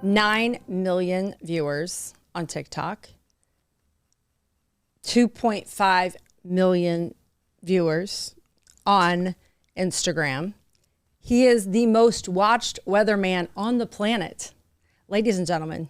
9 million viewers on TikTok, 2.5 million viewers on Instagram. He is the most watched weatherman on the planet. Ladies and gentlemen,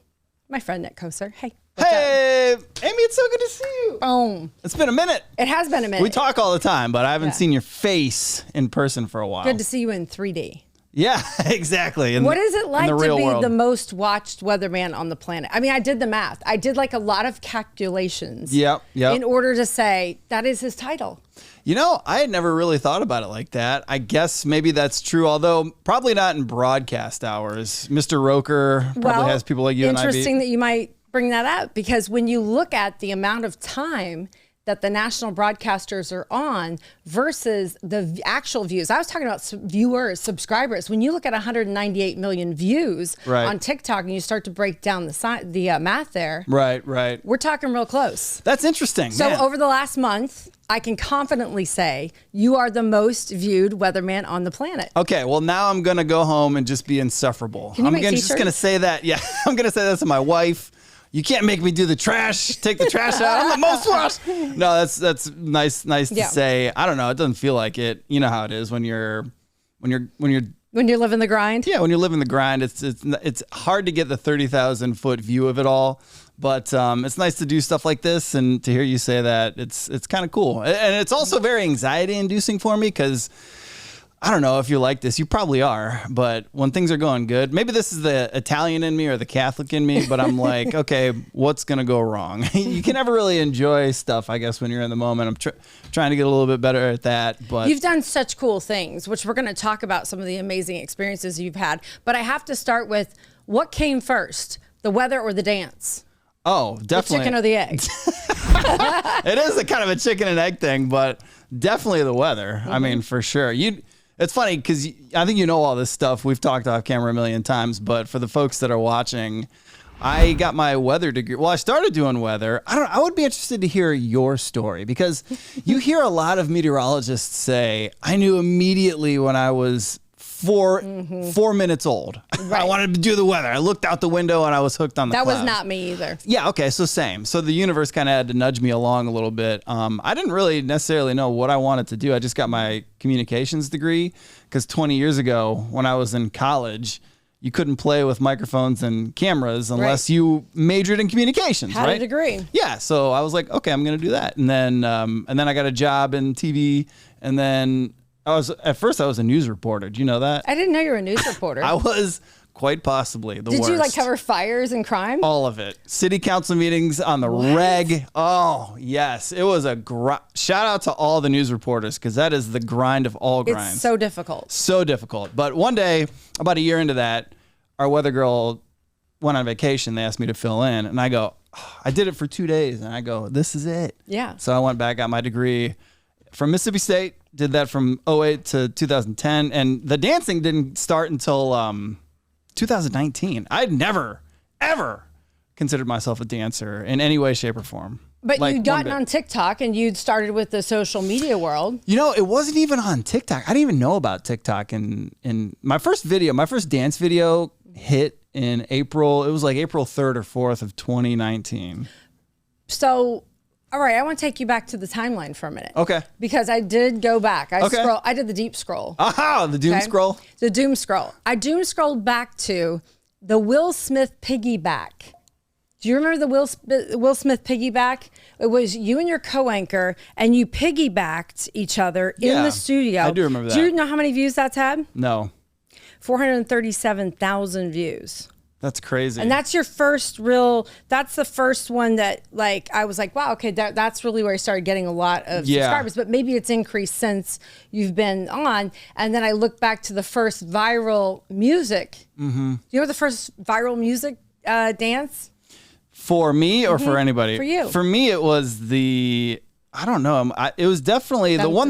my friend Nick Kosir. Hey. Hey, Amy, it's so good to see you. Boom. It's been a minute. It has been a minute. We talk all the time, but I haven't seen your face in person for a while. Good to see you in 3D. Yeah, exactly. What is it like to be world? the most watched weatherman on the planet? I mean, I did the math. I did like a lot of calculations in order to say that is his title. You know, I had never really thought about it like that. I guess maybe that's true, although probably not in broadcast hours. Mr. Roker probably has people like you and I. Interesting that you might bring that up, because when you look at the amount of time that the national broadcasters are on versus the actual views. I was talking about viewers, subscribers. When you look at 198 million views on TikTok and you start to break down the math there. Right. We're talking real close. That's interesting. So over the last month, I can confidently say you are the most viewed weatherman on the planet. Okay, well, now I'm going to go home and just be insufferable. Can you make just going to say that. Yeah, I'm going to say that to my wife. You can't make me do the trash, take the trash out. I'm the most watched. No, that's nice to say. I don't know. It doesn't feel like it. You know how it is when you're living the grind. Yeah, when you're living the grind, it's hard to get the 30,000 foot view of it all. But it's nice to do stuff like this, and to hear you say that, it's kind of cool. And it's also very anxiety inducing for me, because I don't know if you're like this. You probably are. But when things are going good, maybe this is the Italian in me or the Catholic in me, but I'm like, okay, what's going to go wrong? You can never really enjoy stuff, I guess, when you're in the moment. I'm trying to get a little bit better at that. But you've done such cool things, which we're going to talk about some of the amazing experiences you've had. But I have to start with, what came first, the weather or the dance? Oh, definitely. The chicken or the egg? It is a kind of a chicken and egg thing, but definitely the weather. I mean, for sure. It's funny because I think you know all this stuff. We've talked off camera a million times, but for the folks that are watching, I got my weather degree. Well, I started doing weather. I would be interested to hear your story, because you hear a lot of meteorologists say, I knew immediately when I was 4 minutes old. I wanted to do the weather. I looked out the window and I was hooked on the clouds. That was not me either. Yeah, okay, so same. So the universe kind of had to nudge me along a little bit. I didn't really necessarily know what I wanted to do. I just got my communications degree, because 20 years ago when I was in college, you couldn't play with microphones and cameras unless you majored in communications, Had a degree. Yeah, so I was like, okay, I'm going to do that. And then I got a job in TV, and then at first I was a news reporter. Do you know that? I didn't know you were a news reporter. I was quite possibly the worst. Did you like cover fires and crime? All of it. City council meetings on the reg. Oh, yes. It was shout out to all the news reporters, because that is the grind of all grinds. It's so difficult. So difficult. But one day, about a year into that, our weather girl went on vacation. They asked me to fill in, and I go, I did it for 2 days, and I go, this is it. Yeah. So I went back, got my degree from Mississippi State, did that from 2008 to 2010, and the dancing didn't start until 2019. I'd never, ever considered myself a dancer in any way, shape, or form. But you'd gotten on TikTok, and you'd started with the social media world. You know, it wasn't even on TikTok. I didn't even know about TikTok. In my first dance video hit in April. It was like April 3rd or 4th of 2019. So, all right, I want to take you back to the timeline for a minute. Okay. Because I did go back. I did the deep scroll. Aha, the doom scroll. The doom scroll. I doom scrolled back to the Will Smith piggyback. Do you remember the Will Smith piggyback? It was you and your co-anchor, and you piggybacked each other in the studio. I do remember that. Do you know how many views that's had? No. 437,000 views. That's crazy. And that's your that's the first one that, like, I was like, wow, okay, that's really where I started getting a lot of subscribers, but maybe it's increased since you've been on. And then I look back to the first viral music. Mm-hmm. You know the first viral music dance? For me or for anybody? For you. For me, it was I don't know. It was definitely the one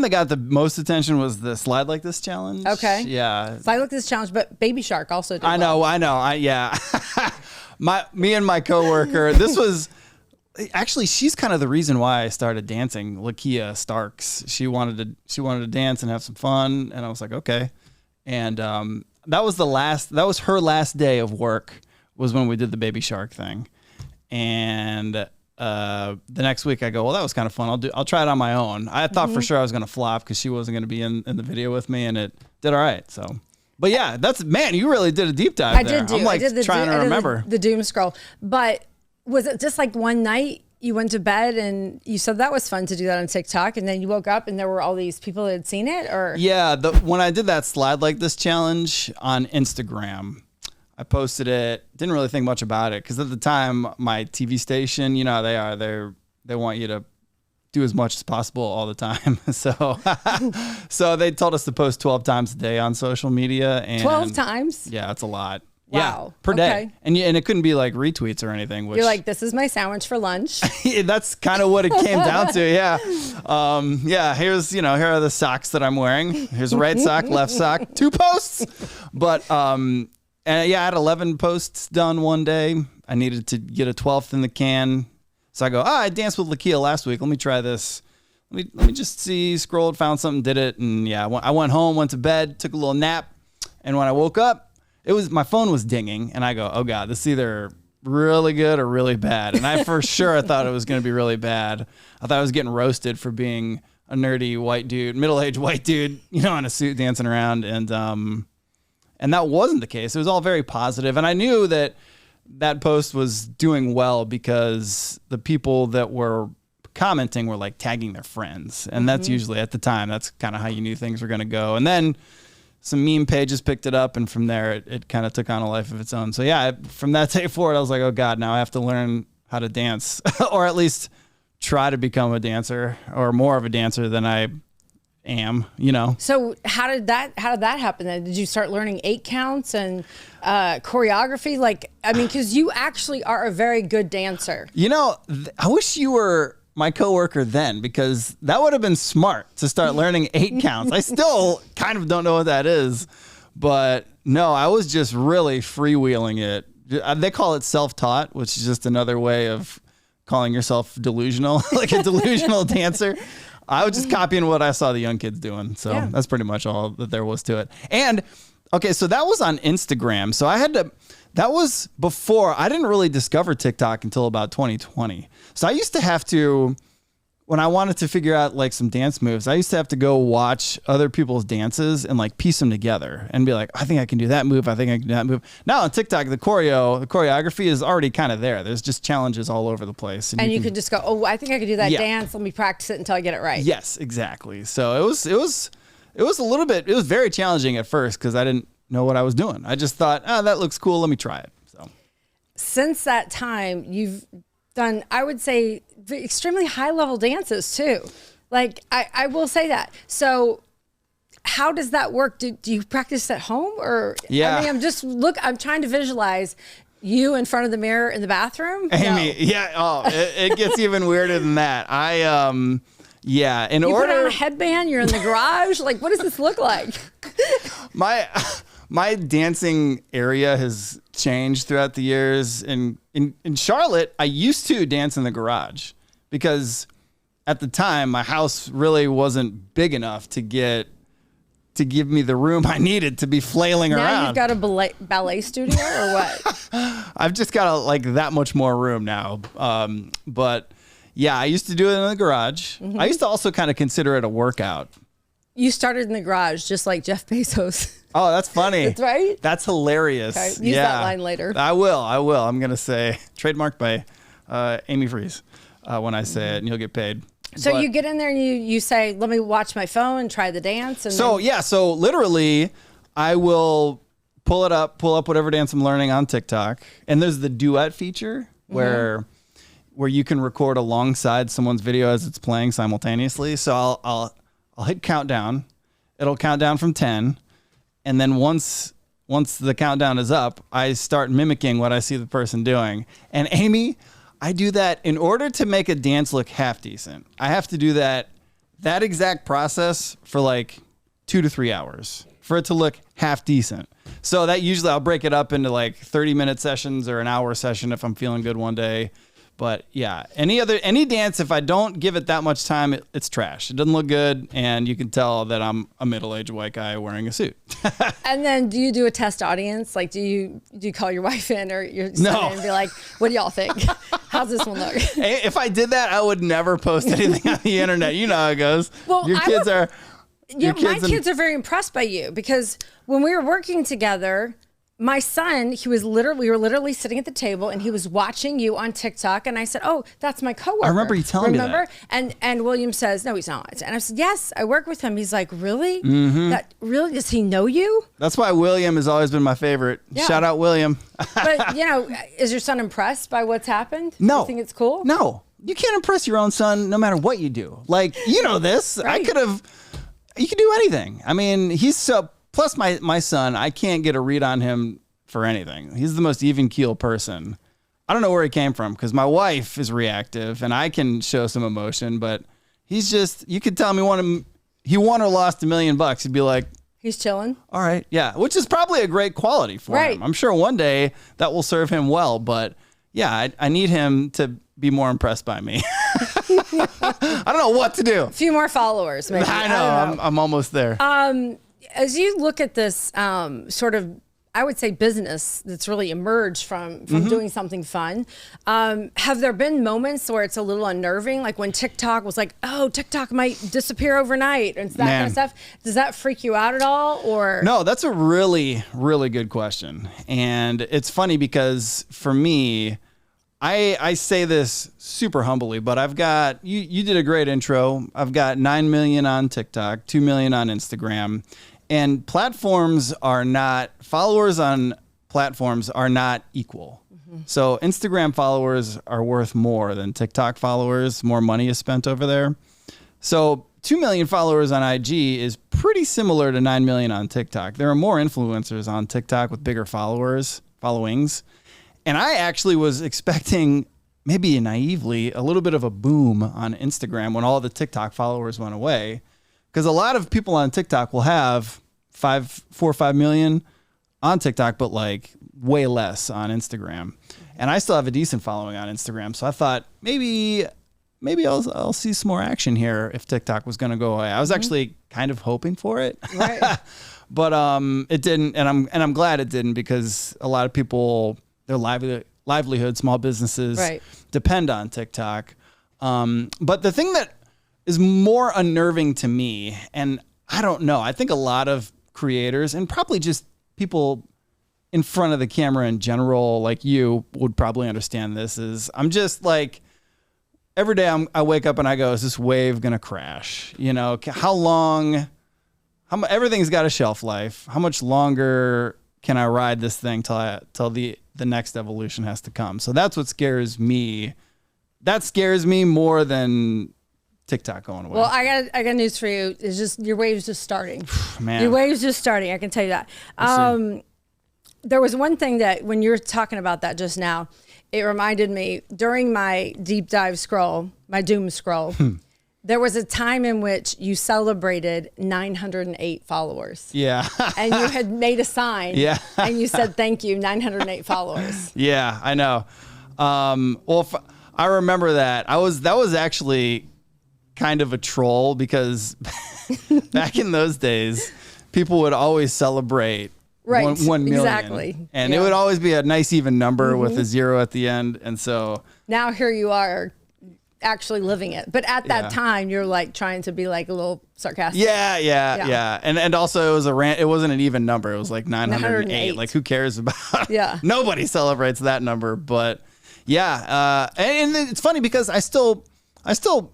that got the most attention was the Slide Like This challenge. Okay. Yeah. Slide Like This challenge, but Baby Shark also did I know. yeah. Me and my coworker, this was actually, she's kind of the reason why I started dancing. Lakia Starks. She wanted to dance and have some fun, and I was like, okay. And that was her last day of work was when we did the baby shark thing. And the next week I go, well, that was kind of fun. I'll try it on my own. I thought for sure I was going to flop because she wasn't going to be in the video with me, and it did all right. So, but yeah, you really did a deep dive there. I'm like trying to remember the doom scroll. But was it just like one night you went to bed and you said that was fun to do that on TikTok, and then you woke up and there were all these people that had seen it? Or yeah, when I did that slide like this challenge on Instagram, I posted it, didn't really think much about it because at the time my TV station, you know how they are, they want you to do as much as possible all the time. So they told us to post 12 times a day on social media. And 12 times? Yeah, that's a lot. Wow. Yeah, per day. And it couldn't be like retweets or anything. Which, you're like, this is my sandwich for lunch. That's kind of what it came down to. Yeah. Here are the socks that I'm wearing. Here's a right sock, left sock, 2 posts. But, and yeah, I had 11 posts done one day. I needed to get a 12th in the can. So I go, I danced with Lakia last week. Let me try this. Let me just see, scrolled, found something, did it. And yeah, I went home, went to bed, took a little nap. And when I woke up, my phone was dinging. And I go, oh God, this is either really good or really bad. And I for sure thought it was going to be really bad. I thought I was getting roasted for being a nerdy white dude, middle-aged white dude, in a suit dancing around. And that wasn't the case. It was all very positive. And I knew that post was doing well because the people that were commenting were like tagging their friends. And that's usually at the time, that's kind of how you knew things were going to go. And then some meme pages picked it up. And from there, it kind of took on a life of its own. So yeah, from that day forward, I was like, oh God, now I have to learn how to dance or at least try to become a dancer or more of a dancer than I am. So how did that happen then? Did you start learning 8 counts and choreography? Because you actually are a very good dancer. I wish you were my coworker then, because that would have been smart to start learning 8 counts. I still kind of don't know what that is, but no, I was just really freewheeling it. They call it self-taught, which is just another way of calling yourself delusional, like a delusional dancer. I was just copying what I saw the young kids doing. So that's pretty much all that there was to it. And okay, so that was on Instagram. So that was before, I didn't really discover TikTok until about 2020. So I used to have to, when I wanted to figure out like some dance moves, I used to have to go watch other people's dances and like piece them together and be like, I think I can do that move. I think I can do that move. Now on TikTok, the choreography is already kind of there. There's just challenges all over the place. And you can just go, oh, I think I could do that dance. Let me practice it until I get it right. Yes, exactly. So it was very challenging at first because I didn't know what I was doing. I just thought, that looks cool. Let me try it. So since that time, you've done, I would say, extremely high level dances too. Like I will say that. So how does that work? Do you practice at home or? Yeah. I'm trying to visualize you in front of the mirror in the bathroom. Amy, yeah. Oh, it gets even weirder than that. Yeah. You put on a headband, you're in the garage. Like, what does this look like? My dancing area has changed throughout the years. In Charlotte, I used to dance in the garage because at the time my house really wasn't big enough to give me the room I needed to be flailing around. Now you've got a ballet studio or what? I've just got that much more room now. But yeah, I used to do it in the garage. Mm-hmm. I used to also kind of consider it a workout. You started in the garage just like Jeff Bezos. Oh, that's funny. That's right. That's hilarious. Okay. Use that line later. I will. I'm going to say trademarked by Amy Freeze when I say it, and you'll get paid. So you get in there and you say, let me watch my phone and try the dance. And so literally I will pull up whatever dance I'm learning on TikTok. And there's the duet feature where you can record alongside someone's video as it's playing simultaneously. So I'll hit countdown. It'll count down from 10. And then once the countdown is up, I start mimicking what I see the person doing. And Amy, I do that in order to make a dance look half decent. I have to do that exact process for like 2 to 3 hours for it to look half decent. So that usually I'll break it up into like 30-minute sessions or an hour session if I'm feeling good one day. But yeah, any dance, if I don't give it that much time, it's trash. It doesn't look good, and you can tell that I'm a middle-aged white guy wearing a suit. And then do you do a test audience? Like, do you call your wife in or your son and be like, what do y'all think? How's this one look? Hey, if I did that, I would never post anything on the internet. You know how it goes. Well, my kids are very impressed by you, because when we were working together, my son, we were literally sitting at the table and he was watching you on TikTok, and I said, "Oh, that's my coworker." I remember you telling me that. And William says, "No, he's not." And I said, "Yes, I work with him." He's like, "Really? Really? Does he know you?" That's why William has always been my favorite. Yeah. Shout out William. But is your son impressed by what's happened? No. You think it's cool? No. You can't impress your own son no matter what you do. Like, you know this. Right. You can do anything. I mean, plus my son, I can't get a read on him for anything. He's the most even keel person. I don't know where he came from, because my wife is reactive and I can show some emotion, but he's just, you could tell him he won or lost $1 million. He'd be like, he's chilling. All right. Yeah. Which is probably a great quality for him. I'm sure one day that will serve him well, but yeah, I need him to be more impressed by me. I don't know what to do. A few more followers, maybe. I know. I'm almost there. As you look at this sort of, I would say, business that's really emerged from doing something fun, have there been moments where it's a little unnerving, like when TikTok was like, oh, TikTok might disappear overnight and that kind of stuff? Does that freak you out at all? Or no, that's a really, really good question. And it's funny because for me, I say this super humbly, but I've got, you did a great intro. I've got 9 million on TikTok, 2 million on Instagram, and followers on platforms are not equal. Mm-hmm. So Instagram followers are worth more than TikTok followers. More money is spent over there. So 2 million followers on IG is pretty similar to 9 million on TikTok. There are more influencers on TikTok with bigger followings. And I actually was expecting, maybe naively, a little bit of a boom on Instagram when all the TikTok followers went away. Because a lot of people on TikTok will have 4 or 5 million on TikTok, but like way less on Instagram. And I still have a decent following on Instagram. So I thought maybe I'll see some more action here if TikTok was going to go away. I was actually kind of hoping for it. Right. But it didn't. And I'm glad it didn't, because a lot of people, their livelihood, small businesses depend on TikTok. But the thing that is more unnerving to me, and I don't know, I think a lot of creators and probably just people in front of the camera in general, like you, would probably understand this, is I'm just like, every day I wake up and I go, is this wave going to crash? How long, everything's got a shelf life. How much longer can I ride this thing till the next evolution has to come? So that's what scares me. That scares me more than TikTok going away. Well, I got news for you. It's just your wave's just starting. Man. Your wave's just starting. I can tell you that. There was one thing that when you were talking about that just now, it reminded me during my deep dive scroll, my doom scroll, there was a time in which you celebrated 908 followers. Yeah. And you had made a sign. Yeah. And you said, thank you, 908 followers. Yeah, I know. I remember that. That was actually kind of a troll, because back in those days, people would always celebrate 1 million. Exactly. And it would always be a nice even number with a 0 at the end. And so now here you are actually living it. But at that time, you're like trying to be like a little sarcastic. Yeah. And also it wasn't an even number. It was like 908. Like, who cares about Yeah. Nobody celebrates that number. But yeah. And it's funny because I still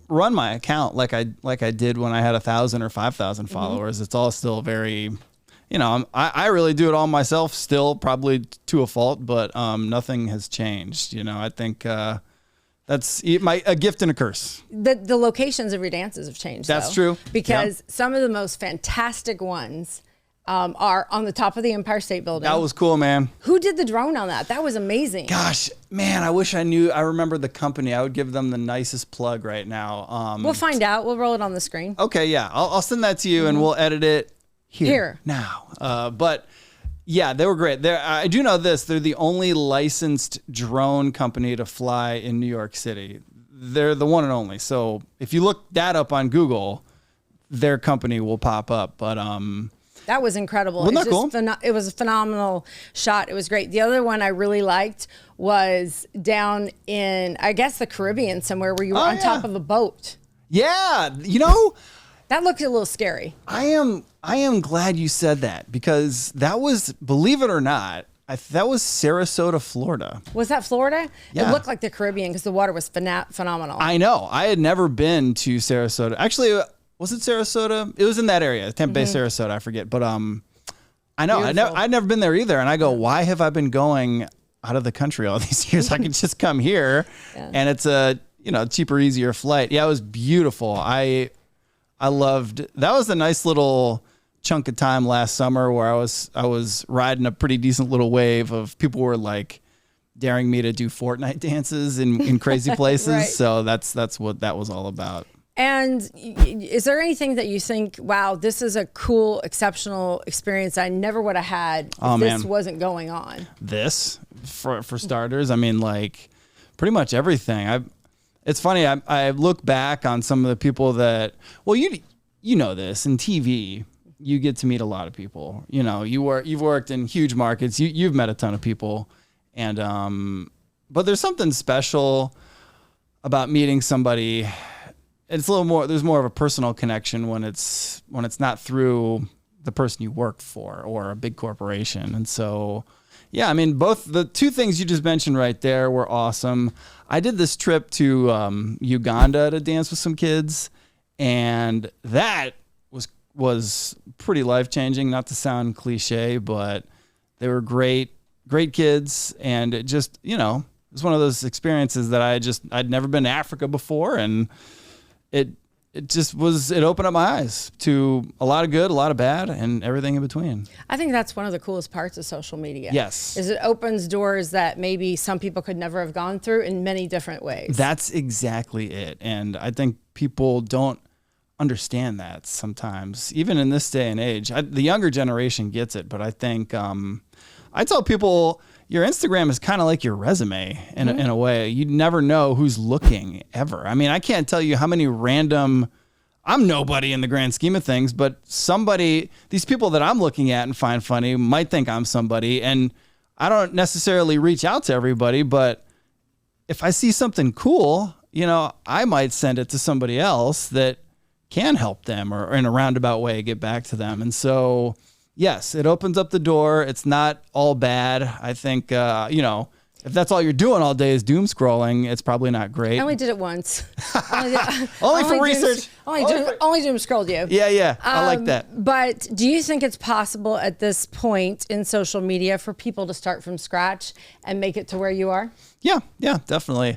run my account like I did when I had 1,000 or 5,000 followers. It's all still very, I really do it all myself still, probably to a fault, but nothing has changed. I think that's a gift and a curse. The locations of your dances have changed. That's true. Because some of the most fantastic ones are on the top of the Empire State Building. That was cool, man. Who did the drone on that? That was amazing. Gosh, man, I wish I knew. I remember the company. I would give them the nicest plug right now. We'll find out. We'll roll it on the screen. Okay, yeah. I'll send that to you and we'll edit it here now. But Yeah, they were great. I do know this. They're the only licensed drone company to fly in New York City. They're the one and only. So if you look that up on Google, their company will pop up. But that was incredible. Wasn't that cool? It was a phenomenal shot. It was great. The other one I really liked was down in, I guess, the Caribbean somewhere where you were on top of a boat. Yeah, that looked a little scary. I am glad you said that, because that was, believe it or not, that was Sarasota, Florida. Was that Florida? Yeah. It looked like the Caribbean because the water was phenomenal. I know. I had never been to Sarasota. Actually, was it Sarasota? It was in that area, Tampa Bay, Sarasota. I forget. But I know. I'd never been there either. And I go, why have I been going out of the country all these years? I can just come here, and it's a cheaper, easier flight. Yeah, it was beautiful. I loved. That was a nice little chunk of time last summer where I was riding a pretty decent little wave of people were like daring me to do Fortnite dances in crazy places. Right. So that's what that was all about. And is there anything that you think, wow, this is a cool, exceptional experience I never would have had if this wasn't going on? This, for starters, I mean, like pretty much everything. It's funny. I look back on some of the people that, well, you know this in TV. You get to meet a lot of people. You've worked in huge markets. You've met a ton of people, and but there's something special about meeting somebody. It's a little more. There's more of a personal connection when it's not through the person you work for or a big corporation. And so, yeah, I mean, both the two things you just mentioned right there were awesome. I did this trip to Uganda to dance with some kids, and that was pretty life-changing, not to sound cliche, but they were great kids. And it just, it was one of those experiences that I'd never been to Africa before. And it opened up my eyes to a lot of good, a lot of bad, and everything in between. I think that's one of the coolest parts of social media. Yes. Is it opens doors that maybe some people could never have gone through in many different ways. That's exactly it. And I think people don't understand that sometimes, even in this day and age. The younger generation gets it, but I think I tell people your Instagram is kind of like your resume in a way. You never know who's looking ever. I mean, I can't tell you how many I'm nobody in the grand scheme of things, but these people that I'm looking at and find funny might think I'm somebody. And I don't necessarily reach out to everybody, but if I see something cool, I might send it to somebody else that can help them or in a roundabout way get back to them. And so, yes, it opens up the door. It's not all bad. I think, if that's all you're doing all day is doom scrolling, it's probably not great. I only did it once. Only for research. Only doom scrolled you. Yeah. I like that. But do you think it's possible at this point in social media for people to start from scratch and make it to where you are? Yeah, definitely.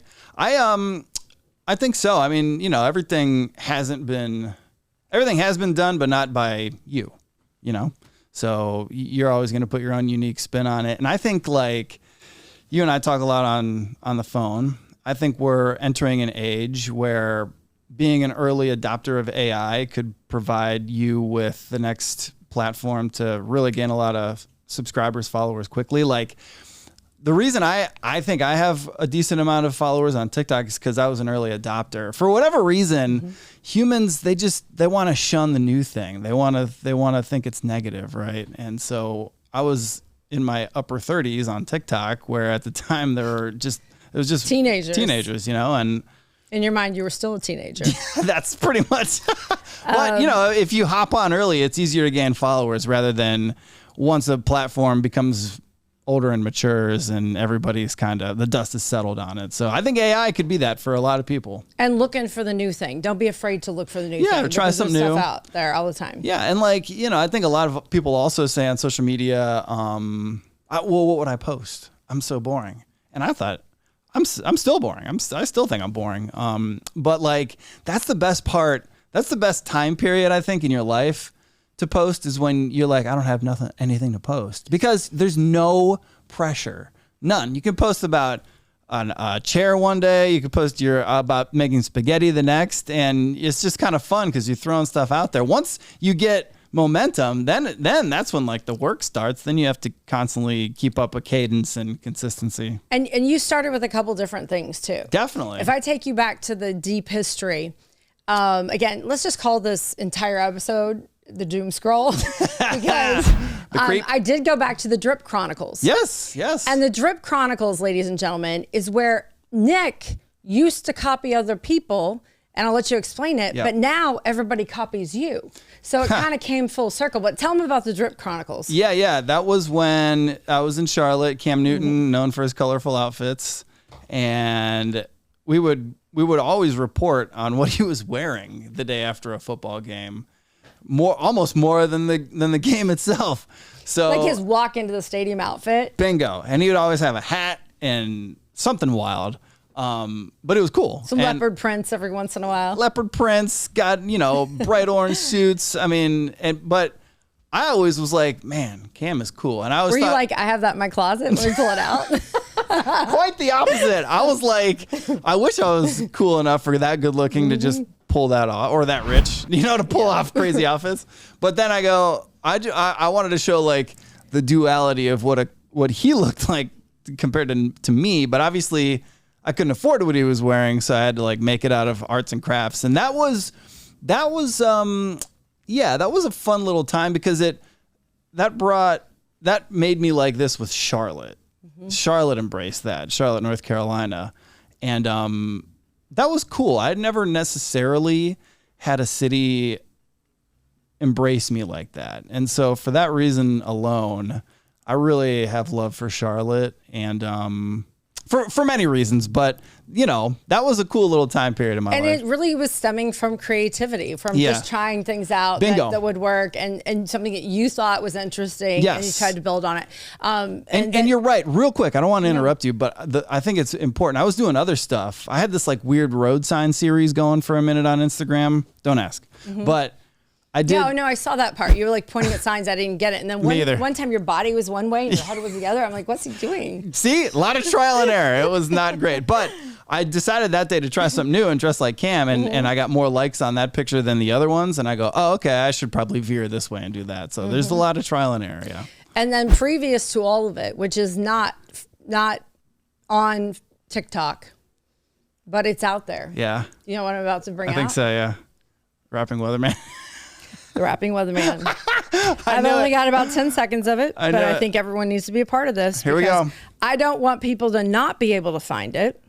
I think so. I mean, everything has been done, but not by you, So you're always going to put your own unique spin on it. And I think like you and I talk a lot on the phone. I think we're entering an age where being an early adopter of AI could provide you with the next platform to really gain a lot of subscribers, followers quickly. Like the reason I think I have a decent amount of followers on TikTok is because I was an early adopter. For whatever reason, humans, they want to shun the new thing. They want to think it's negative, right? And so I was in my upper 30s on TikTok, where at the time it was just teenagers, and in your mind, you were still a teenager. That's pretty much. But if you hop on early, it's easier to gain followers rather than once a platform becomes older and matures and everybody's the dust is settled on it. So I think AI could be that for a lot of people. And looking for the new thing. Don't be afraid to look for the new thing. Yeah, try something new. Stuff out there all the time. Yeah, and I think a lot of people also say on social media, what would I post? I'm so boring. And I thought, I'm still boring. I still think I'm boring. But that's the best part. That's the best time period, I think, in your life to post is when you're like, I don't have anything to post, because there's no pressure, none. You can post about a chair one day, you can post about making spaghetti the next, and it's just kind of fun because you're throwing stuff out there. Once you get momentum, then that's when like the work starts. Then you have to constantly keep up a cadence and consistency. And you started with a couple different things too. Definitely. If I take you back to the deep history, again, let's just call this entire episode the Doom Scroll because I did go back to the Drip Chronicles. Yes. And the Drip Chronicles, ladies and gentlemen, is where Nick used to copy other people, and I'll let you explain it, but now everybody copies you. So it kind of came full circle. But tell them about the Drip Chronicles. Yeah. That was when I was in Charlotte. Cam Newton, known for his colorful outfits, and we would always report on what he was wearing the day after a football game. Almost more than the game itself. So like his walk into the stadium outfit. Bingo. And he would always have a hat and something wild. But it was cool. Some leopard prints every once in a while. Leopard prints, got, bright orange suits. I mean, but I always was like, man, Cam is cool. And I was Were you like, I have that in my closet? Let me pull it out. Quite the opposite. I was like, I wish I was cool enough for that good looking to just pull that off, or that rich, to pull off crazy outfits. But then I go, I wanted to show like the duality of what he looked like compared to me. But obviously I couldn't afford what he was wearing, so I had to like make it out of arts and crafts. And that was a fun little time because that made me like this with Charlotte. Charlotte embraced that. Charlotte, North Carolina. And that was cool. I'd never necessarily had a city embrace me like that. And so for that reason alone, I really have love for Charlotte, and for many reasons, but that was a cool little time period in my life. And it really was stemming from creativity, from just trying things out that would work, and something that you thought was interesting, and you tried to build on it. And you're right. Real quick, I don't want to interrupt you, but I think it's important. I was doing other stuff. I had this like weird road sign series going for a minute on Instagram. Don't ask. But I did. No, I saw that part. You were like pointing at signs. I didn't get it. And then one time your body was one way and your head was the other. I'm like, what's he doing? See, a lot of trial and error. It was not great. But I decided that day to try something new and dress like Cam. And I got more likes on that picture than the other ones. And I go, oh, okay, I should probably veer this way and do that. So there's a lot of trial and error. Yeah. And then previous to all of it, which is not on TikTok, but it's out there. Yeah. You know what I'm about to bring out? I think so, yeah. Rapping Weatherman. The Rapping Weatherman. I've only got about 10 seconds of it, but I think everyone needs to be a part of this. Here we go. I don't want people to not be able to find it.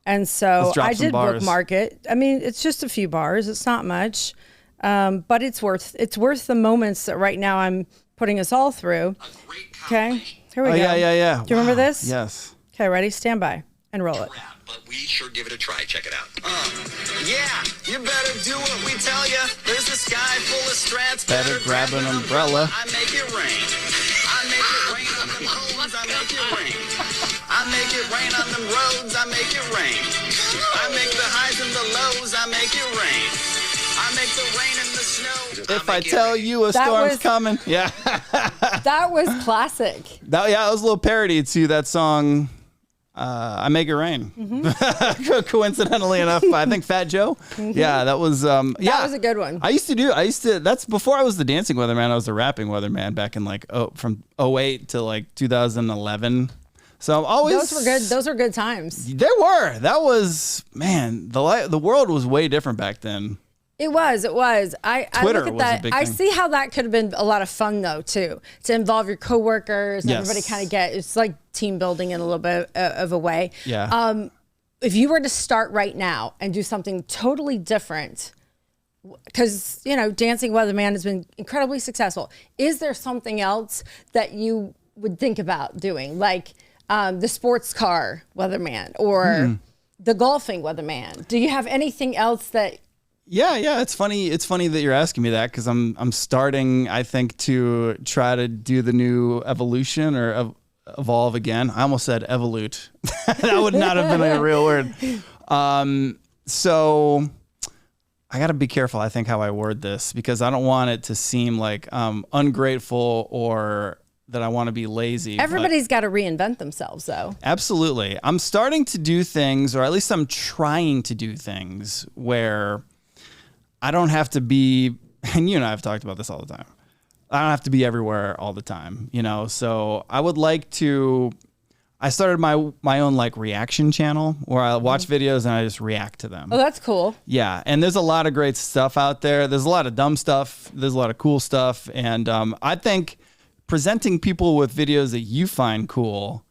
And so I did bookmark it. I mean, it's just a few bars. It's not much, but it's worth the moments that right now I'm putting us all through. Okay, here we go. Yeah. Do you remember this? Yes. Okay, ready? Stand by and roll it. But we sure give it a try. Check it out. Yeah, you better do what we tell you. There's a sky full of strats. Better grab an umbrella. I make it rain. I make it rain on them hoes. I make it rain. I make it rain on them roads. I make it rain. I make the highs and the lows. I make it rain. I make the rain and the snow. If I tell you a storm's coming. Yeah. That was classic. That was a little parody to that song. I Make It Rain. Coincidentally enough, I think Fat Joe. Yeah, that was that was a good one. That's before I was the dancing weatherman. I was the rapping weatherman back in like from 2008 to like 2011. So I'm always those were good times. They were. That was, man, the world was way different back then. It was. I Twitter look at was a that. big I thing. see how that could have been a lot of fun though too, to involve your coworkers and everybody kind of it's like team building in a little bit of a way. Yeah. If you were to start right now and do something totally different, because Dancing Weatherman has been incredibly successful, is there something else that you would think about doing, like the sports car weatherman or the golfing weatherman? Do you have anything else that? Yeah. It's funny that you're asking me that, because I'm starting, I think, to try to do the new evolution or evolve again. I almost said evolute. That would not have been a real word. So I got to be careful, I think, how I word this, because I don't want it to seem like ungrateful or that I want to be lazy. Everybody's got to reinvent themselves, though. Absolutely. I'm starting to do things, or at least I'm trying to do things where I don't have to be, and you and I have talked about this all the time. I don't have to be everywhere all the time, you know? So I would like to, I started my own like reaction channel where I watch videos and I just react to them. Oh, that's cool. Yeah. And there's a lot of great stuff out there. There's a lot of dumb stuff. There's a lot of cool stuff. And I think presenting people with videos that you find cool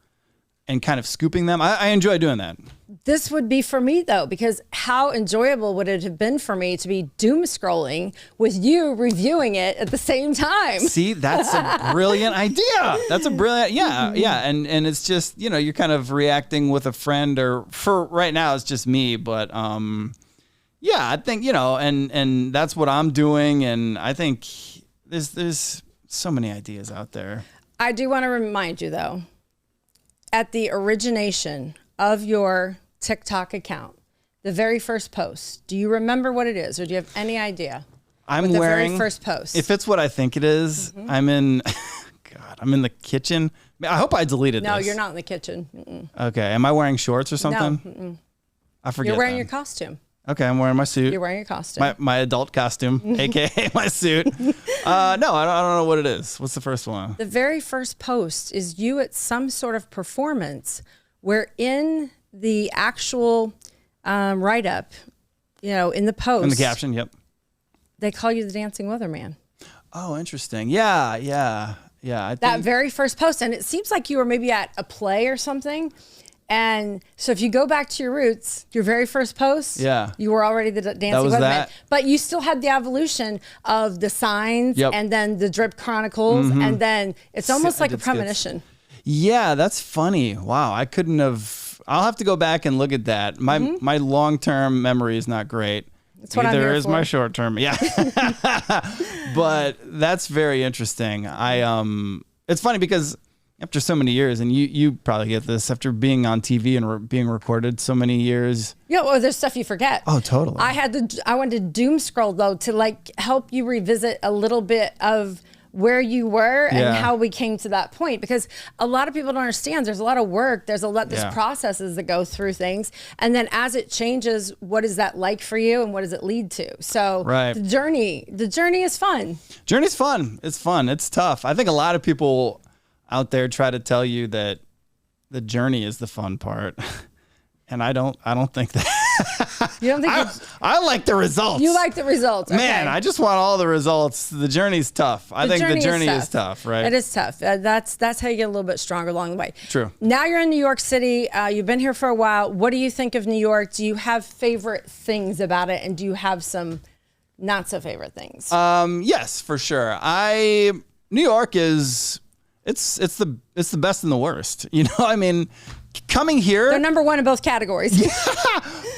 and kind of scooping them, I enjoy doing that. This would be for me though, because how enjoyable would it have been for me to be doom scrolling with you reviewing it at the same time? See, that's a brilliant idea. That's a brilliant, yeah. And it's just, you know, you're kind of reacting with a friend, or for right now, it's just me. But yeah, I think, you know, and that's what I'm doing. And I think there's so many ideas out there. I do want to remind you though, at the origination of your TikTok account, the very first post, do you remember what it is, or do you have any idea? I'm the wearing, very first post. if it's what I think it is, I'm in, God, I'm in the kitchen. I hope I deleted this. No, you're not in the kitchen. Mm-mm. Okay. Am I wearing shorts or something? No. I forget. You're wearing then. your costume. Okay, I'm wearing my suit. You're wearing your costume. My adult costume, aka my suit. No, I don't know what it is. What's the first one? The very first post is you at some sort of performance where in the actual write-up, you know, in the post. In the caption, yep. They call you the dancing weatherman. Oh, interesting. Yeah. I That think, very first post. And it seems like you were maybe at a play or something. And so if you go back to your roots, your very first post, Yeah. you were already the dancing was weatherman. that. But you still had the evolution of the signs Yep. and then the drip chronicles. And then it's almost like a did skits. premonition. yeah, that's funny. Wow, I couldn't have. I'll have to go back and look at that. My long-term memory is not great. That's what I'm Neither here is for. my short-term. Yeah, but that's very interesting. It's funny because after so many years, and you probably get this, after being on TV and being recorded so many years. Yeah, well, there's stuff you forget. Oh, totally. I wanted to doom scroll though to like help you revisit a little bit of where you were and Yeah. how we came to that point, because a lot of people don't understand there's a lot of work, there's Yeah. processes that go through things, and then as it changes, what is that like for you and what does it lead to? So Right. the journey is fun. Journey's fun. It's fun. It's tough. I think a lot of people out there try to tell you that the journey is the fun part. And I don't think that. You don't think I like the results. you like the results? Man, Okay. I just want all the results. The journey's tough. I think the journey is tough, right? It is tough. That's how you get a little bit stronger along the way. True. Now you're in New York City. You've been here for a while. What do you think of New York? Do you have favorite things about it, and do you have some not so favorite things? Yes, for sure. New York is it's the best and the worst. You know, I mean, coming here. They're number one in both categories.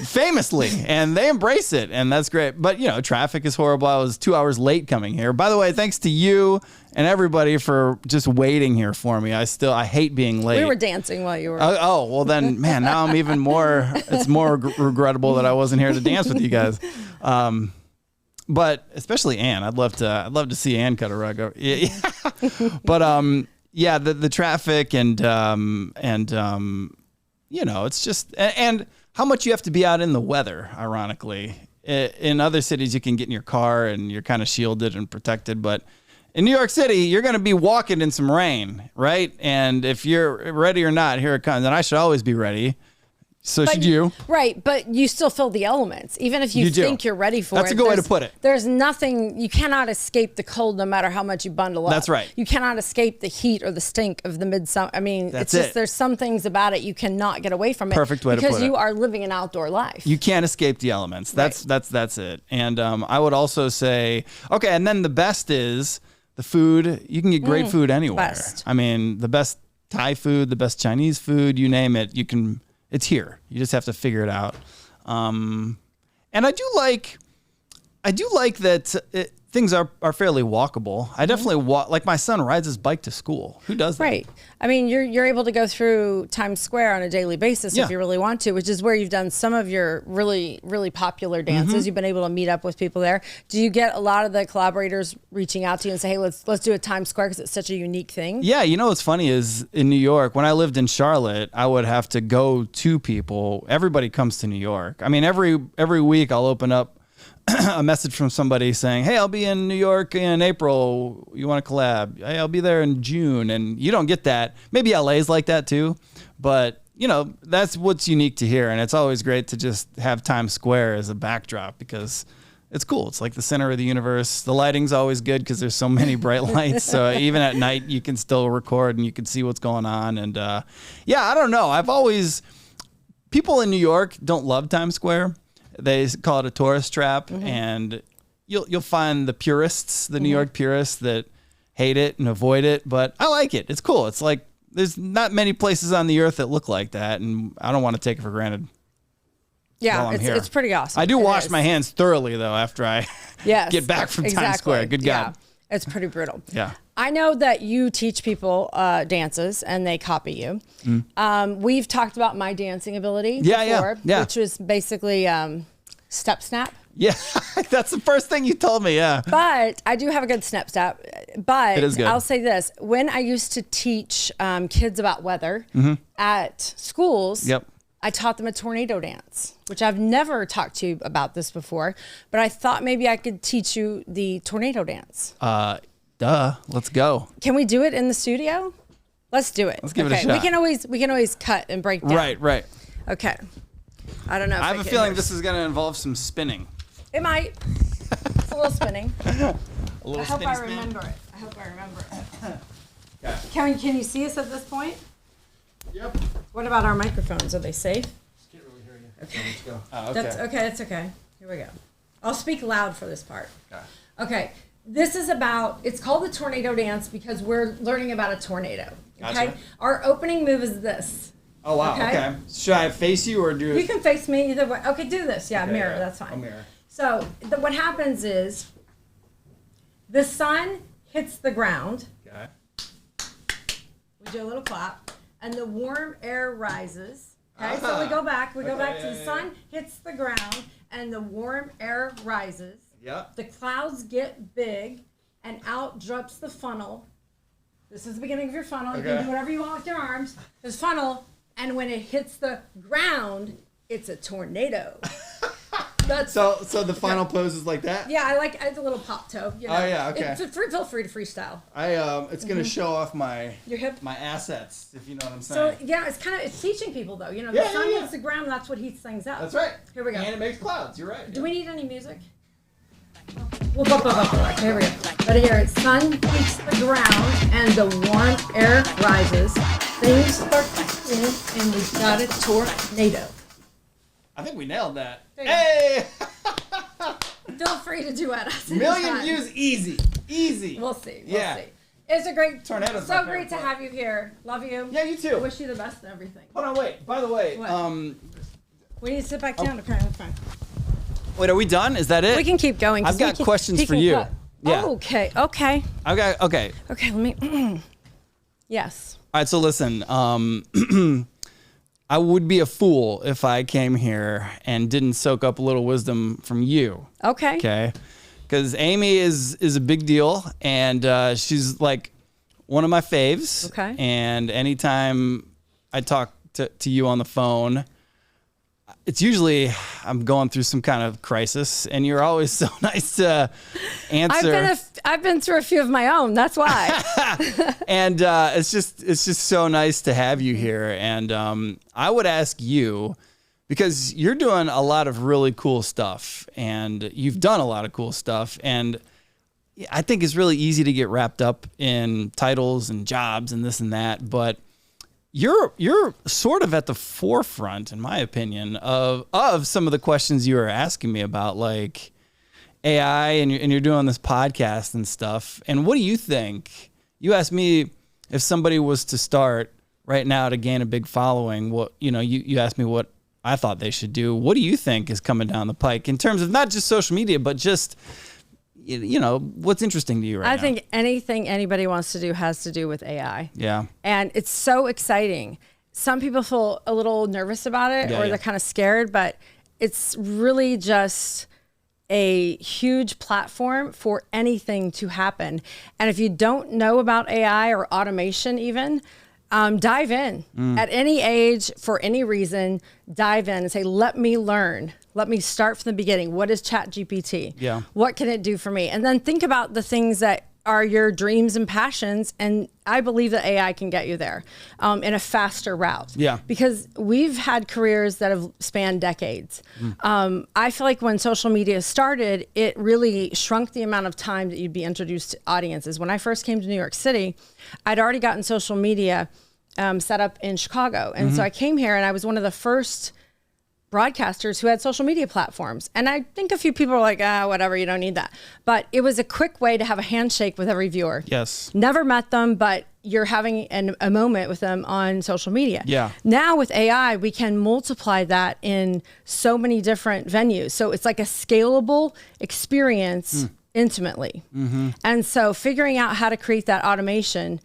Famously, and they embrace it, and that's great. But you know, traffic is horrible. I was 2 hours late coming here. By the way, thanks to you and everybody for just waiting here for me. I hate being late. We were dancing while you were. Oh, well then, man, now I'm even more. It's more regrettable that I wasn't here to dance with you guys. But especially Ann, I'd love to see Ann cut a rug over. Yeah. But yeah, the traffic and you know, it's just and how much you have to be out in the weather. Ironically, in other cities you can get in your car and you're kind of shielded and protected, but in New York City you're going to be walking in some rain, right? And if you're ready or not, here it comes. And I should always be ready. So should you. Right, but you still feel the elements. Even if you do. think you're ready for That's it. a good way to there's- put it. There's nothing, you cannot escape the cold no matter how much you bundle up. That's right. You cannot escape the heat or the stink of the midsummer. I mean, That's it's just, it. there's some things about it you cannot get away from it. Perfect way to because put it. you are living an outdoor life. You can't escape the elements. That's it. And I would also say, okay, and then the best is the food. You can get great food anywhere. best. I mean, the best Thai food, the best Chinese food, you name it. It's here. You just have to figure it out. And I do like that things are fairly walkable. I definitely walk. Like my son rides his bike to school. Who does that? Right. I mean, you're able to go through Times Square on a daily basis Yeah. if you really want to, which is where you've done some of your really, really popular dances. Mm-hmm. You've been able to meet up with people there. Do you get a lot of the collaborators reaching out to you and say, hey, let's do a Times Square because it's such a unique thing? Yeah, you know what's funny is in New York, when I lived in Charlotte, I would have to go to people. Everybody comes to New York. I mean, every week I'll open up a message from somebody saying, hey, I'll be in New York in April. You want to collab? Hey, I'll be there in June. And you don't get that. Maybe LA's like that too. But, you know, that's what's unique to here. And it's always great to just have Times Square as a backdrop because it's cool. It's like the center of the universe. The lighting's always good because there's so many bright lights. So even at night, you can still record and you can see what's going on. And yeah, I don't know. People in New York don't love Times Square. They call it a tourist trap. And you'll find the purists, the New York purists that hate it and avoid it. But I like it. It's cool. It's like there's not many places on the earth that look like that. And I don't want to take it for granted. Yeah, it's pretty awesome. I do wash my hands thoroughly, though, after I get back from Times Square. Good God. Yeah, it's pretty brutal. Yeah. I know that you teach people dances and they copy you. We've talked about my dancing ability before, which was basically step snap. Yeah, that's the first thing you told me, yeah. But I do have a good snap. But it is good. I'll say this. When I used to teach kids about weather at schools, I taught them a tornado dance, which I've never talked to you about this before, but I thought maybe I could teach you the tornado dance. Let's go. Can we do it in the studio? Let's do it. Let's give it a shot. We can always cut and break down. Right. Okay. I don't know. I have a feeling this is going to involve some spinning. It might. It's a little spinning. A little I hope I remember it. Okay. Can you see us at this point? Yep. What about our microphones? Are they safe? Can't really hear you. Okay, let's go. Oh, okay. That's okay. Here we go. I'll speak loud for this part. Okay. This is it's called the tornado dance because we're learning about a tornado. Okay. Gotcha. Our opening move is this. Oh, wow. Okay. Should I face you or do it? You can face me either way. Okay, do this. Yeah, okay, mirror. That's fine. I'll mirror. So what happens is the sun hits the ground. Okay. We do a little clap. And the warm air rises. Okay, so we go back. To the sun hits the ground and the warm air rises. Yeah. The clouds get big and out drops the funnel. This is the beginning of your funnel. You can do whatever you want with your arms. This funnel, and when it hits the ground, it's a tornado. So the final pose is like that? Yeah, I like a little pop toe. You know? Oh yeah, okay. Feel free to freestyle. It's gonna show off your hip, my assets, if you know what I'm saying. So yeah, it's teaching people though. You know, the sun hits the ground, that's what heats things up. That's right. Here we go. And it makes clouds. You're right. Do we need any music? We'll go. Here we go. But here it's sun hits the ground and the warm air rises. Things start to spin and we've got a tornado. I think we nailed that. Hey! Feel free to duet us. Million views, easy. We'll see. Yeah. It's a great tornado. So great to have you here. Love you. Yeah, you too. I wish you the best in everything. Hold on, wait. By the way, what? We need to sit back down. Okay, that's fine. Wait, are we done? Is that it? We can keep going. I've got questions for you. Yeah. Oh, okay. Okay, let me. Yes. All right, so listen. I would be a fool if I came here and didn't soak up a little wisdom from you. Okay. Okay. Because Amy is a big deal, and she's like one of my faves. Okay. And anytime I talk to you on the phone, it's usually I'm going through some kind of crisis, and you're always so nice to answer. I've been through a few of my own. That's why. And it's just so nice to have you here. And I would ask you, because you're doing a lot of really cool stuff, and you've done a lot of cool stuff, and I think it's really easy to get wrapped up in titles and jobs and this and that, but you're sort of at the forefront, in my opinion, of some of the questions you were asking me about, like AI, and you're doing this podcast and stuff. And what do you think? You asked me if somebody was to start right now to gain a big following. What you asked me what I thought they should do. What do you think is coming down the pike in terms of not just social media, but just what's interesting to you right now? I think anything anybody wants to do has to do with AI. Yeah. And it's so exciting. Some people feel a little nervous about it they're kind of scared, but it's really just a huge platform for anything to happen. And if you don't know about AI or automation even, dive in. At any age, for any reason, dive in and say, let me learn. Let me start from the beginning. What is ChatGPT? Yeah. What can it do for me? And then think about the things that are your dreams and passions. And I believe that AI can get you there in a faster route. Yeah. Because we've had careers that have spanned decades. I feel like when social media started, it really shrunk the amount of time that you'd be introduced to audiences. When I first came to New York City, I'd already gotten social media set up in Chicago. And so I came here and I was one of the first broadcasters who had social media platforms. And I think a few people were like, whatever, you don't need that. But it was a quick way to have a handshake with every viewer. Yes. Never met them, but you're having a moment with them on social media. Yeah. Now with AI, we can multiply that in so many different venues. So it's like a scalable experience intimately. And so figuring out how to create that automation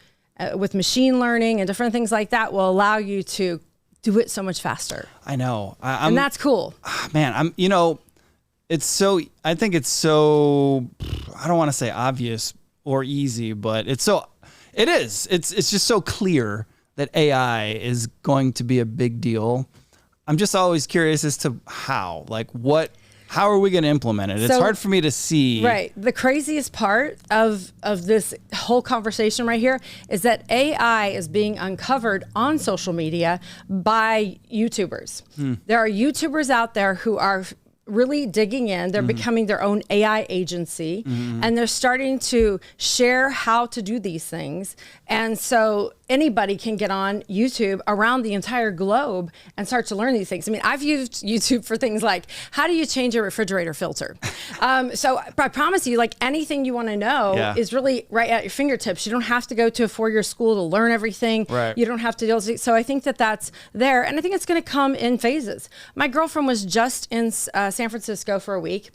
with machine learning and different things like that will allow you to do it so much faster. I know. And that's cool. Man, it's so, I think it's so, I don't want to say obvious or easy, but it is. It's just so clear that AI is going to be a big deal. I'm just always curious as to how are we going to implement it? It's hard for me to see. Right. The craziest part of this whole conversation right here is that AI is being uncovered on social media by YouTubers. There are YouTubers out there who are really digging in. They're becoming their own AI agency, and they're starting to share how to do these things. And so anybody can get on YouTube around the entire globe and start to learn these things. I mean, I've used YouTube for things like, how do you change a refrigerator filter? So I promise you, like, anything you want to know is really right at your fingertips. You don't have to go to a 4-year school to learn everything. Right. You don't have to deal with it. So I think that that's there. And I think it's going to come in phases. My girlfriend was just in San Francisco for a week.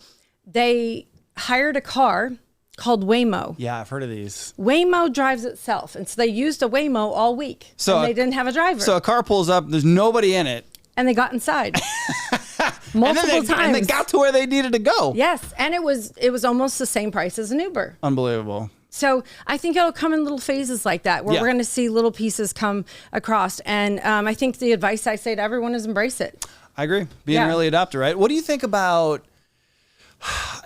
They hired a car called Waymo. Yeah, I've heard of these. Waymo drives itself. And so they used a Waymo all week. So and they didn't have a driver. So a car pulls up, there's nobody in it. And they got inside. Multiple times. And they got to where they needed to go. Yes. And it was almost the same price as an Uber. Unbelievable. So I think it'll come in little phases like that, where we're going to see little pieces come across. And I think the advice I say to everyone is embrace it. I agree. Being an early adopter, right? What do you think about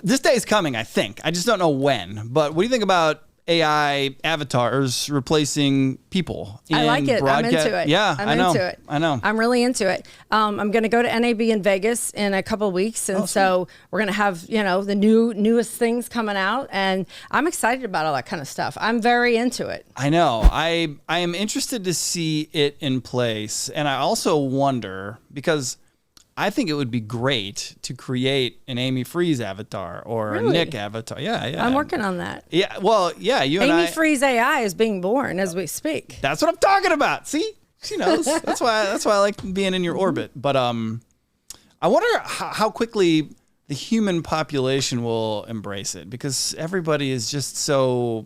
this day is coming, I think. I just don't know when. But what do you think about AI avatars replacing people? I like it. I'm into it. Yeah, I know. I know. I'm really into it. I'm going to go to NAB in Vegas in a couple of weeks. And so we're going to have, the newest things coming out. And I'm excited about all that kind of stuff. I'm very into it. I know. I am interested to see it in place. And I also wonder, because I think it would be great to create an Amy Freeze avatar or a Nick avatar. Yeah. I'm working on that. Yeah. Well, yeah. Amy Freeze AI is being born as we speak. That's what I'm talking about. See, she knows. That's why I like being in your orbit. But I wonder how quickly the human population will embrace it, because everybody is just so.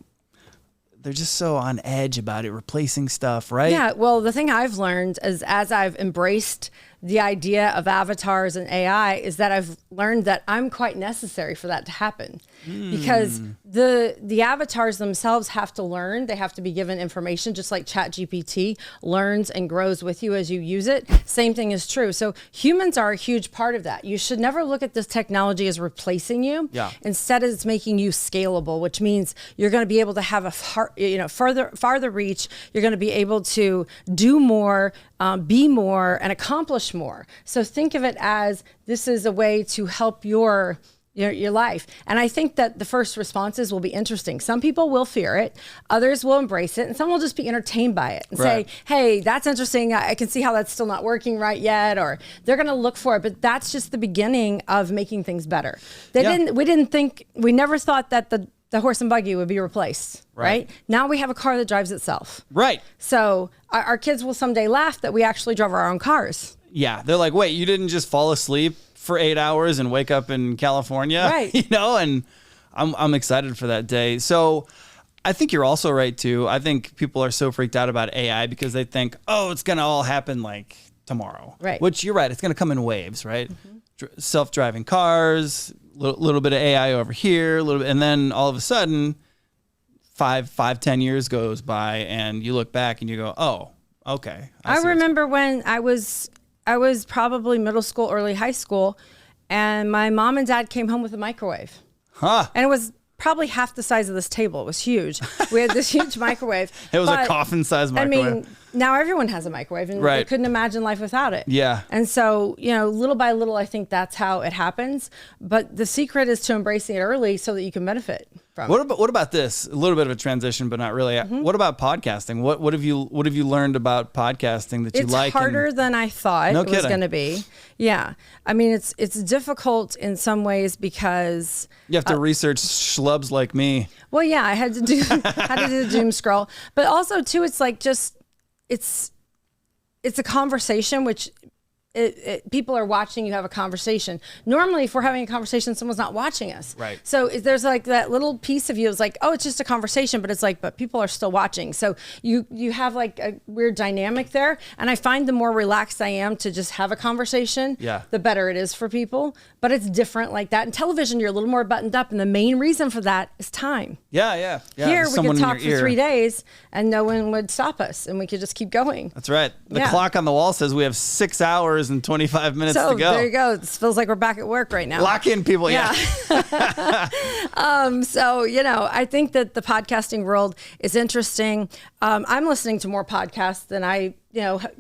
They're just so on edge about it, replacing stuff, right? Yeah. Well, the thing I've learned is, as I've embraced the idea of avatars and AI, is that I've learned that I'm quite necessary for that to happen. Because the avatars themselves have to learn. They have to be given information, just like ChatGPT learns and grows with you as you use it. Same thing is true. So humans are a huge part of that. You should never look at this technology as replacing you. Yeah. Instead, it's making you scalable, which means you're going to be able to have a farther reach. You're going to be able to do more, be more, and accomplish more. So think of it as this is a way to help your life. And I think that the first responses will be interesting. Some people will fear it, others will embrace it, and some will just be entertained by it and say, hey, that's interesting. I can see how that's still not working right yet, or they're going to look for it. But that's just the beginning of making things better. We never thought that the horse and buggy would be replaced, right? Now we have a car that drives itself. Right. So our kids will someday laugh that we actually drove our own cars. Yeah. They're like, wait, you didn't just fall asleep for 8 hours and wake up in California? Right. And I'm excited for that day. So I think you're also right too. I think people are so freaked out about AI because they think, oh, it's going to all happen like tomorrow. Right. Which you're right. It's going to come in waves, right? Self-driving cars, little bit of AI over here, a little bit, and then all of a sudden, 10 years goes by, and you look back and you go, "Oh, okay." I remember when I was probably middle school, early high school, and my mom and dad came home with a microwave. Huh. And it was probably half the size of this table. It was huge. We had this huge microwave. It was a But, coffin-sized microwave. I mean, now everyone has a microwave, and Right. they couldn't imagine life without it. Yeah. And so, little by little, I think that's how it happens. But the secret is to embracing it early so that you can benefit from it. What about this? A little bit of a transition, but not really. What about podcasting? What have you learned about podcasting that you like? It's harder than I thought No it was kidding. going to be. Yeah. I mean, it's difficult in some ways because You have to research schlubs like me. well, yeah, I had to do the doom scroll, but also too, it's like it's a conversation, which people are watching you have a conversation. Normally, if we're having a conversation, someone's not watching us. Right. So there's like that little piece of you is like, oh, it's just a conversation, but it's like, but people are still watching. So you have like a weird dynamic there. And I find the more relaxed I am to just have a conversation, Yeah. the better it is for people. But it's different like that. In television, you're a little more buttoned up. And the main reason for that is time. Yeah. Here, There's we someone could in talk for your ear. 3 days and no one would stop us and we could just keep going. That's right. The Yeah. clock on the wall says we have 6 hours and 25 minutes So to go. there you go. This feels like we're back at work right now. Lock in, people. Yeah. So, I think that the podcasting world is interesting. I'm listening to more podcasts than I,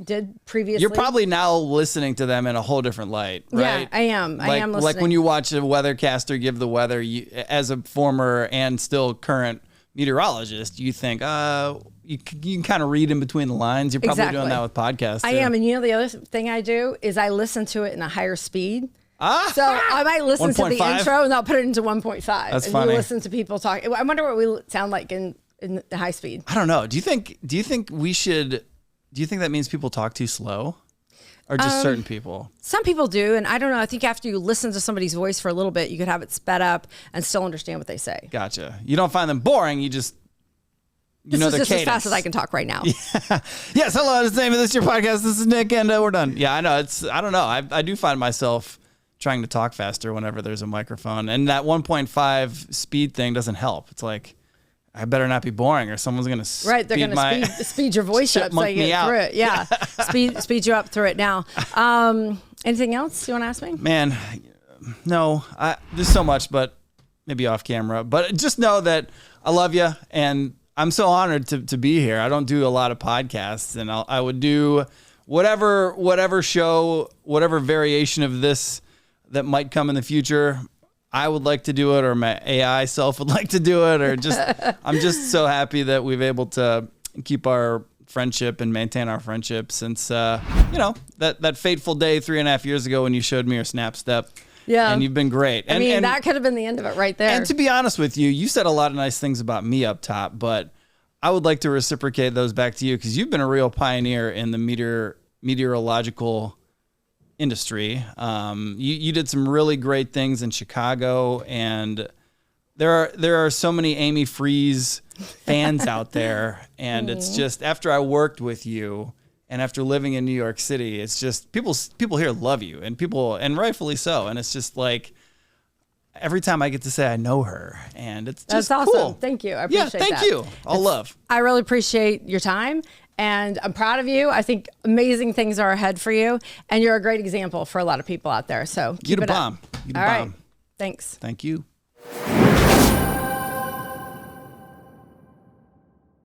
did previously. You're probably now listening to them in a whole different light, right? Yeah, I am. I am Like listening. when you watch a weathercaster give the weather, as a former and still current meteorologist, you think, you can kind of read in between the lines. You're probably doing Exactly. that with podcasts. I too. am. And the other thing I do is I listen to it in a higher speed. Ah! So I might listen to the 1.5? intro and I'll put it into 1.5. That's and funny. you listen to people talk. I wonder what we sound like in the high speed. I don't know. Do you think we should? Do you think that means people talk too slow, or just certain people? Some people do, and I don't know. I think after you listen to somebody's voice for a little bit, you could have it sped up and still understand what they say. Gotcha. You don't find them boring. You just This know is their just cadence. as fast as I can talk right now. Yes. Hello. This is Amy. This is your podcast. This is Nick, and we're done. Yeah, I know. I don't know. I do find myself trying to talk faster whenever there's a microphone, and that 1.5 speed thing doesn't help. It's like, I better not be boring, or someone's gonna Right, they're going to speed your voice up so chipmunk you me get out. through it. Yeah, speed you up through it now. Anything else you want to ask me? Man, no. There's so much, but maybe off camera. But just know that I love you, and I'm so honored to be here. I don't do a lot of podcasts, and I would do whatever show, whatever variation of this that might come in the future. I would like to do it, or my AI self would like to do it, or just I'm just so happy that we've able to keep our friendship and maintain our friendship since that fateful day 3.5 years ago when you showed me your Snap Step. Yeah. And you've been great. I mean, that could have been the end of it right there. And to be honest with you, you said a lot of nice things about me up top, but I would like to reciprocate those back to you because you've been a real pioneer in the meteorological industry. You did some really great things in Chicago, and there are so many Amy Freeze fans out there, and it's just after I worked with you and after living in New York City, it's just people here love you, and rightfully so, and it's just like every time I get to say I know her, and it's just That's awesome. cool. Thank you. I appreciate that. Thank you. All love. I really appreciate your time, and I'm proud of you. I think amazing things are ahead for you, and you're a great example for a lot of people out there. So keep You the it up. bomb. You the All right. bomb. Thanks. Thank you.